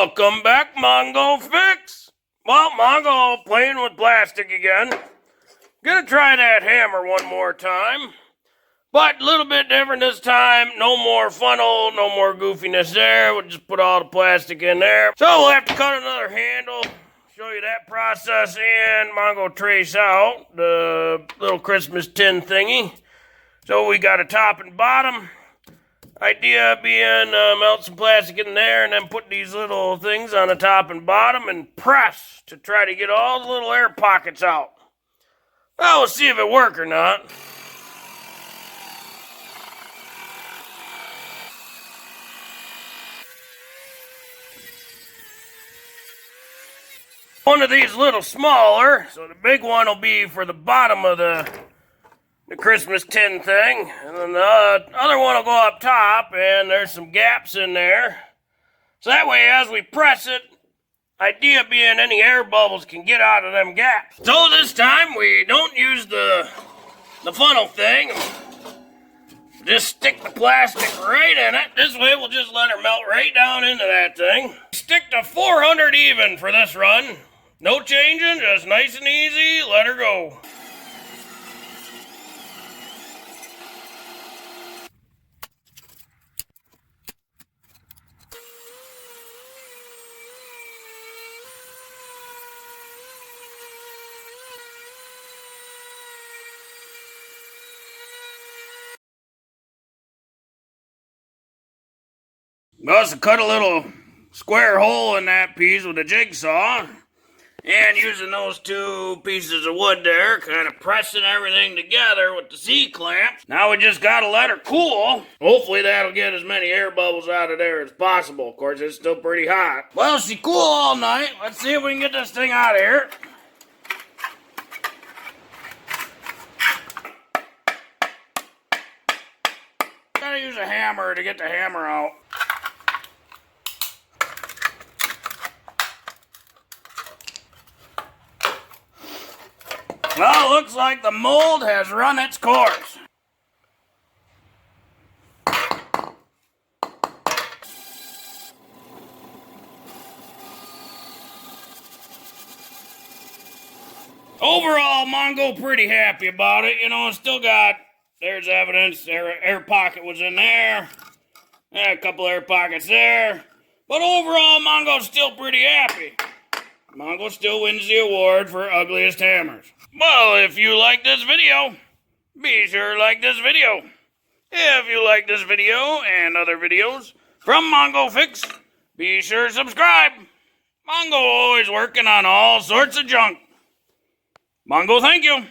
Welcome back, Mongo Fix. Well, Mongo playing with plastic again. Gonna try that hammer one more time. But a little bit different this time. No more funnel, no more goofiness there. We'll just put all the plastic in there. So we'll have to cut another handle. Show you that process and Mongo trace out the little Christmas tin thingy. So we got a top and bottom. Idea being melt some plastic in there and then put these little things on the top and bottom and press to try to get all the little air pockets out. Well, we'll see if it works or not. One of these little smaller, so the big one will be for the bottom of the Christmas tin thing, and then the other one will go up top, and there's some gaps in there. So that way, as we press it, idea being any air bubbles can get out of them gaps. So this time, we don't use the funnel thing. Just stick the plastic right in it. This way, we'll just let her melt right down into that thing. Stick to 400 even for this run. No changing, just nice and easy, let her go. Also cut a little square hole in that piece with a jigsaw. And using those two pieces of wood there, kind of pressing everything together with the C-clamps. Now we just gotta let her cool. Hopefully that'll get as many air bubbles out of there as possible. Of course, it's still pretty hot. Well, she cool all night. Let's see if we can get this thing out of here. Gotta use a hammer to get the hammer out. Well, looks like the mold has run its course. Overall, Mongo pretty happy about it. You know, it's still got, there's evidence, air pocket was in there. A couple air pockets there. But overall, Mongo's still pretty happy. Mongo still wins the award for ugliest hammers. Well, if you like this video, be sure to like this video. If you like this video and other videos from Mongo Fix, be sure to subscribe. Mongo always working on all sorts of junk. Mongo, thank you.